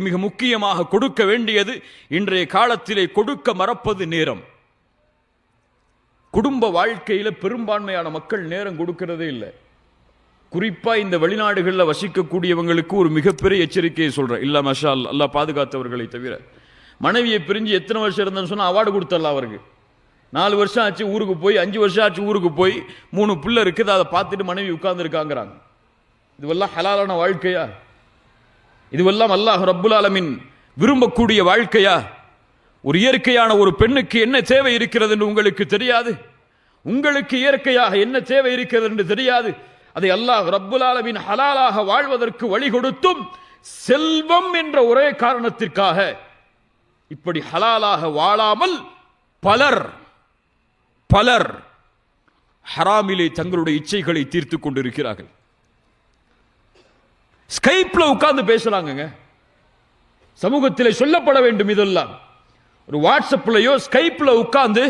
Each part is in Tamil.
மிக முக்கியமாக கொடுக்க வேண்டியது இன்றைய காலத்திலே கொடுக்க மறப்பது நேரம். குடும்ப வாழ்க்கையில பெரும்பான்மையான மக்கள் நேரம் கொடுக்கிறதே இல்லை. குறிப்பா இந்த வெளிநாடுகளில் வசிக்கக்கூடியவங்களுக்கு ஒரு மிகப்பெரிய எச்சரிக்கையை சொல்றேன். இல்ல மஷா அல்லாஹ் பாதுகாத்தவர்களை தவிர, மனைவியை பிரிஞ்சு எத்தனை வருஷம் இருந்தேன்னு சொன்னா அவார்டு கொடுத்தரலாம். அவருக்கு 4 வருஷம் ஆச்சு ஊருக்கு போய், 5 வருஷம் ஆச்சு ஊருக்கு போய், 3 பிள்ளை இருக்குது, அதை பார்த்துட்டு மனைவி உட்கார்ந்து இருக்காங்கிறாங்க. இதுவெல்லாம் ஹலாலான வாழ்க்கையா? இதுவெல்லாம் அல்லாஹ் ரப்புல் ஆலமீன் விரும்பக்கூடிய வாழ்க்கையா? ஒரு இயற்கையான ஒரு பெண்ணுக்கு என்ன தேவை இருக்கிறது என்று உங்களுக்கு தெரியாது? உங்களுக்கு இயற்கையாக என்ன தேவை இருக்கிறது என்று தெரியாது? அதை அல்லாஹ் ரப்புல் ஆலமீன் ஹலாலாக வாழ்வதற்கு வழி கொடுத்தும் செல்வம் என்ற ஒரே காரணத்திற்காக இப்படி ஹலாலாக வாழாமல் பலர் ஹராமிலே தங்களுடைய இச்சைகளை தீர்த்து கொண்டிருக்கிறார்கள். ஸ்கைப்ல உட்கார்ந்து பேசுறாங்க. சமூகத்திலே சொல்லப்பட வேண்டும் இதெல்லாம். ஒரு வாட்ஸ்அப்லயோ ஸ்கைப்ல உட்கார்ந்து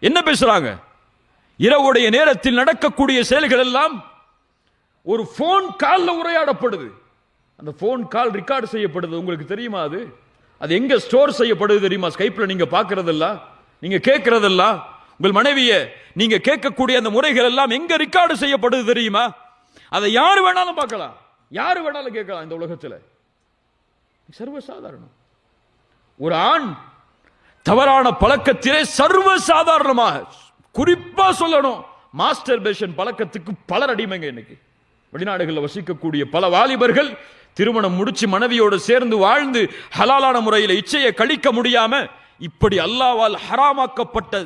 என்ன பேசுறாங்க? இரவுடைய நேரத்தில் நடக்கக்கூடிய செயல்கள் எல்லாம் ஒரு போன் கால்ல உரையாடப்படுது. அந்த போன் கால் ரெக்கார்டு செய்யப்படுது. உங்களுக்கு தெரியுமா? அது எங்க ஸ்டோர் செய்யப்படுது தெரியுமா? ஸ்கைப்ல நீங்க பார்க்கறதெல்லாம், நீங்க கேட்கறதெல்லாம், உங்கள் மனைவியை நீங்க கேட்கக்கூடிய அந்த முறைகள் எல்லாம் எங்க ரெக்கார்டு செய்யப்படுது தெரியுமா? அதை யாரு வேணாலும் பார்க்கலாம், யாரு வேணாலும் கேட்கலாம். இந்த உலகத்தில் சர்வசாதாரணம். ஒரு ஆண் தவறான பழக்கத்திலே சர்வசாதாரணமாக, குறிப்பா சொல்லணும், மாஸ்டர்பேஷன் பழக்கத்துக்கு பலர் அடிமைங்க. இன்னைக்கு வெளிநாடுகளில் வசிக்கக்கூடிய பல வாலிபர்கள் திருமணம் முடிச்சு மனைவியோடு சேர்ந்து வாழ்ந்து ஹலாலான முறையில் இச்சையை கழிக்க முடியாம இப்படி அல்லாஹ்வால் ஹராமாக்கப்பட்ட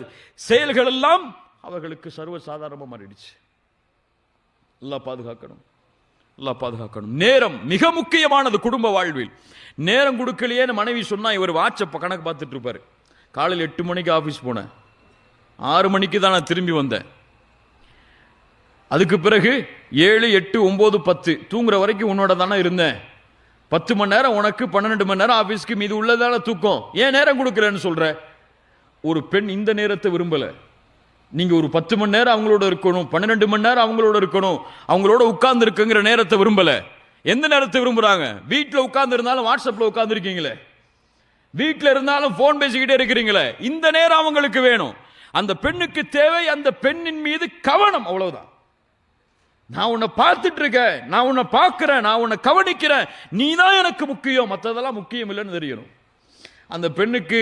செயல்கள் எல்லாம் அவர்களுக்கு சர்வசாதாரணமா மாறிடுச்சு. அல்லாஹ் பாதுகாக்கணும், அல்லாஹ் பாதுகாக்கணும். நேரம் மிக முக்கியமானது குடும்ப வாழ்வில். நேரம் கொடுக்கலையே மனைவி சொன்னா இவர் வாட்ஸ்அப் கணக்கு பார்த்துட்டு இருப்பாரு. காலையில் 8 மணிக்கு ஆபீஸ் போனேன், 6 மணிக்கு தான் நான் திரும்பி வந்தேன். அதுக்கு பிறகு 7, 8, 9, 10 தூங்குற வரைக்கும் உன்னோட தானே இருந்தேன். 10 மணி நேரம் உனக்கு, 12 மணி நேரம் ஆபீஸ்க்கு, மீது உள்ளதான தூக்கம். ஏன் நேரம் கொடுக்கலன்னு சொல்ற? ஒரு பெண் இந்த நேரத்தை விரும்பல. நீங்க ஒரு 10 மணி நேரம் அவங்களோட இருக்கணும், 12 மணி நேரம் அவங்களோட இருக்கணும், அவங்களோட உட்கார்ந்து இருக்குங்கிற நேரத்தை விரும்பல. எந்த நேரத்தை விரும்புறாங்க? வீட்டில் உட்கார்ந்து இருந்தாலும் வாட்ஸ்அப்ல உட்கார்ந்து இருக்கீங்களே, வீட்டில் இருந்தாலும் போன் பேசிக்கிட்டே இருக்கிறீங்களே, இந்த நேரம் அவங்களுக்கு வேணும். அந்த பெண்ணுக்கு தேவை அந்த பெண்ணின் மீது கவனம், அவ்வளவுதான். நான் உன்னை பார்த்துட்டு இருக்கேன், நான் உன்னை பார்க்கிறேன், நான் உன்னை கவனிக்கிறேன், நீ தான் எனக்கு முக்கியம், மற்றதெல்லாம் முக்கியம் இல்லைன்னு தெரியணும். அந்த பெண்ணுக்கு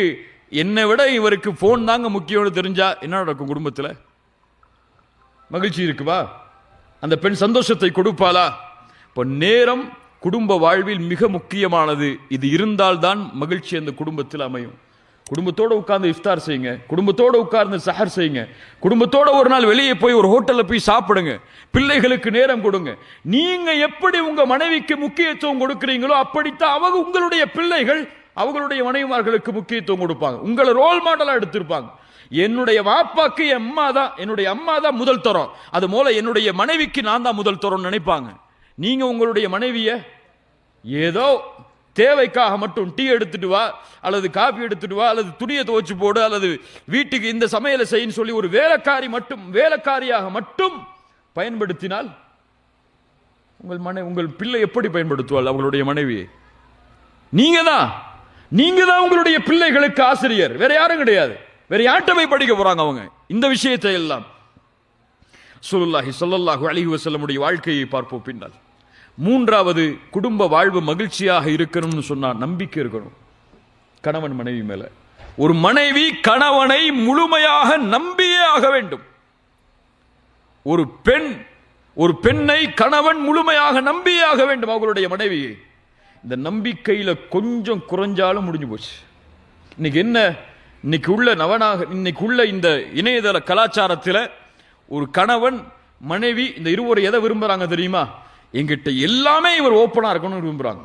என்னை விட இவருக்கு போன் தாங்க முக்கியம்னு தெரிஞ்சா என்ன நடக்கும்? குடும்பத்தில் மகிழ்ச்சி இருக்குவா? அந்த பெண் சந்தோஷத்தை கொடுப்பாளா? இப்போ நேரம் குடும்ப வாழ்வில் மிக முக்கியமானது. இது இருந்தால்தான் மகிழ்ச்சி அந்த குடும்பத்தில் அமையும். குடும்பத்தோடு உட்கார்ந்து இஃப்தார் செய்யுங்க, குடும்பத்தோடு உட்கார்ந்து சஹர் செய்யுங்க, குடும்பத்தோட ஒரு நாள் வெளியே போய் ஒரு ஹோட்டல்ல போய் சாப்பிடுங்க, பிள்ளைகளுக்கு நேரம் கொடுங்க. நீங்க எப்படி உங்க மனைவிக்கு முக்கியத்துவம் கொடுக்கிறீங்களோ அப்படித்தான் அவங்க உங்களுடைய பிள்ளைகள் அவங்களுடைய மனைவிமார்களுக்கு முக்கியத்துவம் கொடுப்பாங்க. உங்களை ரோல் மாடலா எடுத்திருப்பாங்க. என்னுடைய வாப்பாக்கு என்னுடைய அம்மா தான் முதல் தரம், அது போல என்னுடைய மனைவிக்கு நான் தான் முதல் தரம் நினைப்பாங்க. நீங்க உங்களுடைய மனைவிய ஏதோ தேவைக்காக மட்டும் டீ எடுத்துட்டு வா, அல்லது காபி எடுத்துட்டு வா, அல்லது துணியை துவைச்சு போடு, அல்லது வீட்டுக்கு இந்த சமையலை செய்யன்னு சொல்லி ஒரு வேலைக்காரியாக மட்டும் பயன்படுத்தினால் உங்கள் பிள்ளை எப்படி பயன்படுத்துவாள் அவங்களுடைய மனைவியை? நீங்க தான் உங்களுடைய பிள்ளைகளுக்கு ஆசிரியர், வேற யாரும் கிடையாது. வேற யார்கிட்ட போய் படிக்க போறாங்க அவங்க இந்த விஷயத்தை எல்லாம்? ரசூலுல்லாஹி ஸல்லல்லாஹு அலைஹி வஸல்லம் உடைய வாழ்க்கையை பார்ப்போம் பின்னால். 3வது, குடும்ப வாழ்வு மகிழ்ச்சியாக இருக்கணும்னு சொன்னா நம்பிக்கை இருக்கணும் கணவன் மனைவி மேல. ஒரு மனைவி கணவனை முழுமையாக நம்பியே ஆக வேண்டும். ஒரு பெண்ணை கணவன் முழுமையாக நம்பியே ஆக வேண்டும் அவங்களுடைய மனைவியை. இந்த நம்பிக்கையில கொஞ்சம் குறைஞ்சாலும் முடிஞ்சு போச்சு. இன்னைக்கு உள்ள இந்த இணையதள கலாச்சாரத்தில் ஒரு கணவன் மனைவி இந்த இருவரும் எதை விரும்புறாங்க தெரியுமா? எங்கிட்ட எல்லாமே இவர் ஓப்பனா இருக்கணும்னு விரும்புறாங்க.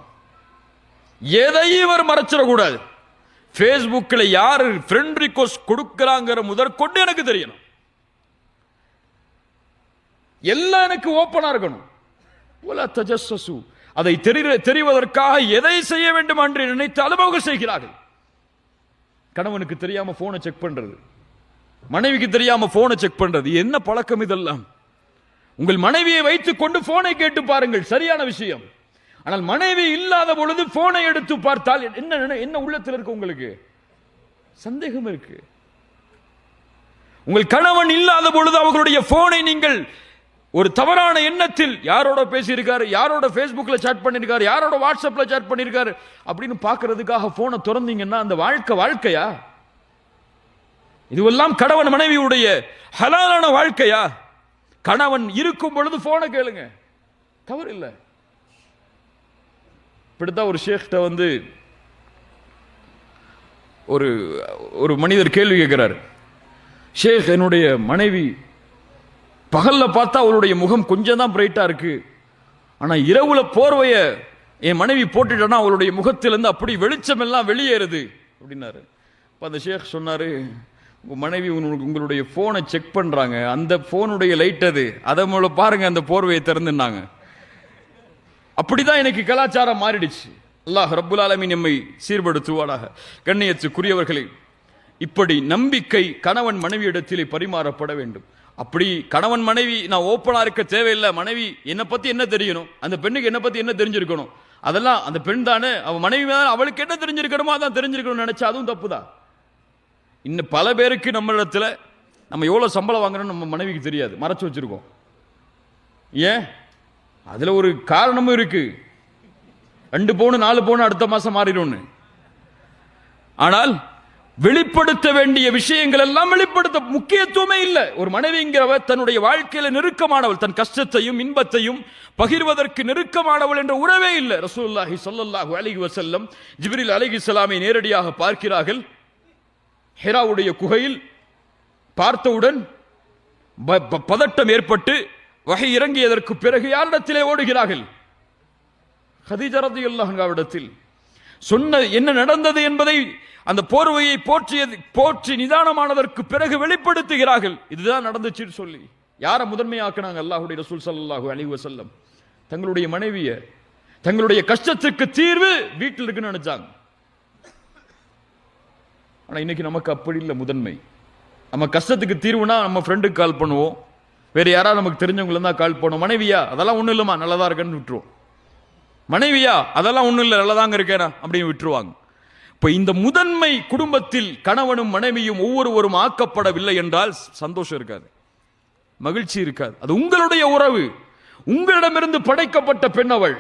எதையும் இவர் மறைச்சிடக்கூடாது. ஃபேஸ்புக்கில் யார் ஃப்ரெண்ட் ரிக்வெஸ்ட் கொடுக்கிறாங்கிற முதற்கொண்டு எனக்கு தெரியணும். எல்லாம் எனக்கு ஓப்பனா இருக்கணும். அதை தெரிவதற்காக எதை செய்ய வேண்டும் என்று நினைத்தாலும் அவங்க செய்கிறார்கள். கணவனுக்கு தெரியாம போனை செக் பண்றது, மனைவிக்கு தெரியாம போனை செக் பண்றது, என்ன பழக்கம் இதெல்லாம்? உங்கள் மனைவியை வைத்துக் கொண்டு போனை கேட்டு பாருங்கள், சரியான விஷயம். ஆனால் மனைவி இல்லாத பொழுது போனை எடுத்து பார்த்தால் என்ன உள்ளத்தில் இருக்கு? உங்களுக்கு சந்தேகம் இருக்கு. உங்கள் கணவன் இல்லாத பொழுது அவர்களுடைய போனை நீங்கள் ஒரு தவறான எண்ணத்தில் யாரோட பேசியிருக்காரு, யாரோட பேஸ்புக்ல சாட் பண்ணிருக்காரு, யாரோட வாட்ஸ்அப்ல சாட் பண்ணிருக்காரு அப்படின்னு பார்க்கிறதுக்காக போனை திறந்தீங்கன்னா அந்த வாழ்க்கையா? இதுவெல்லாம் கணவன் மனைவியுடைய ஹலாலான வாழ்க்கையா? கணவன் இருக்கும் பொழுது போனை கேளுங்க, தவறு இல்லை. இப்படித்தான் ஒரு ஷேக்கிட்ட வந்து ஒரு மனிதர் கேள்வி கேட்கிறார். ஷேக், என்னுடைய மனைவி பகல்ல பார்த்தா அவளுடைய முகம் கொஞ்சம் தான் பிரைட்டா இருக்கு, ஆனா இரவுல போர்வைய என் மனைவி போட்டுட்டா அவளுடைய முகத்திலிருந்து அப்படி வெளிச்சம் எல்லாம் வெளியேறுது அப்படின்னாரு. அந்த ஷேக் சொன்னாரு, உங்க மனைவி உங்களுடைய போனை செக் பண்றாங்க, அந்த போனுடைய லைட் அதை மூல பாருங்க, அந்த போர்வையை திறந்துனாங்க. அப்படிதான் எனக்கு கலாச்சாரம் மாறிடுச்சு. அல்லாஹ் ரப்புல் ஆலமீன் நம்மை சீர்படுத்துவானாக. கண்ணியத்துக்குரியவர்களே, இப்படி நம்பிக்கை கணவன் மனைவியிடத்திலே பரிமாறப்பட வேண்டும். அப்படி கணவன் மனைவி நான் ஓப்பனா இருக்க தேவையில்லை. மனைவி என்னை பத்தி என்ன தெரியணும், அந்த பெண்ணுக்கு என்ன பத்தி என்ன தெரிஞ்சிருக்கணும், அதெல்லாம் அந்த பெண் தானே, அவ மனைவி அவளுக்கு என்ன தெரிஞ்சிருக்கணுமோ அதான் தெரிஞ்சிருக்கணும்னு நினைச்சா அதுவும் தப்பு தான். இன்னும் பல பேருக்கு நம்ம இடத்துல நம்ம எவ்வளவு சம்பளம் வாங்குறோம் நம்ம மனைவிக்கு தெரியாது, மறைச்சு வச்சிருக்கோம். ஏன்? அதுல ஒரு காரணமும் இருக்கு. 2 பவுன் 4 பவுன் அடுத்த மாசம் மாறிடும்னு. ஆனால் வெளிப்படுத்த வேண்டிய விஷயங்கள் எல்லாம் வெளிப்படுத்த முக்கியத்துவமே இல்லை. ஒரு மனைவிங்கிறவர் தன்னுடைய வாழ்க்கையில நெருக்கமானவள், தன் கஷ்டத்தையும் இன்பத்தையும் பகிர்வதற்கு நெருக்கமானவள் என்ற உறவே இல்லை. ரசூலுல்லாஹி ஸல்லல்லாஹு அலைஹி வஸல்லம் ஜிப்ரீல் அலைஹிஸ்ஸலாமை நேரடியாக பார்க்கிறார்கள். ஹிராவுடைய குகையில் பார்த்தவுடன் பதட்டம் ஏற்பட்டு வஹி இறங்கியதற்கு பிறகு யாரிடத்திலே ஓடுகிறார்கள்? கதீஜா ரலியல்லாஹு அன்ஹாவிடத்தில். சொன்ன என்ன நடந்தது என்பதை அந்த போர்வையை போற்றி நிதானமானதற்கு பிறகு வெளிப்படுத்துகிறார்கள். இதுதான் நடந்துச்சுன்னு சொல்லி யாரை முதன்மையாக்குனாங்க? அல்லாஹ்வுடைய ரசூல் ஸல்லல்லாஹு அலைஹி வஸல்லம் தங்களுடைய மனைவியை, தங்களுடைய கஷ்டத்துக்கு தீர்வு வீட்டில் இருக்குன்னு நினைச்சாங்க. ஆனா இன்னைக்கு நமக்கு அப்படி இல்லை முதன்மை. நம்ம கஷ்டத்துக்கு தீர்வுனா நம்ம ஃப்ரெண்டுக்கு கால் பண்ணுவோம், வேற யாராவது நமக்கு தெரிஞ்சவங்கள தான் கால் பண்ணுவோம். மனைவியா அதெல்லாம் ஒண்ணும் இல்லைம்மா நல்லதா இருக்கேன்னு விட்டுருவோம். மனைவியா அதெல்லாம் ஒண்ணும் இல்லை நல்லதாங்க இருக்கேனா அப்படின்னு விட்டுருவாங்க. இப்ப இந்த முதன்மை குடும்பத்தில் கணவனும் மனைவியும் ஒவ்வொருவரும் ஆக்கப்படவில்லை என்றால் சந்தோஷம் இருக்காது, மகிழ்ச்சி இருக்காது. அது உங்களுடைய உறவு, உங்களிடமிருந்து படைக்கப்பட்ட பெண் அவள்.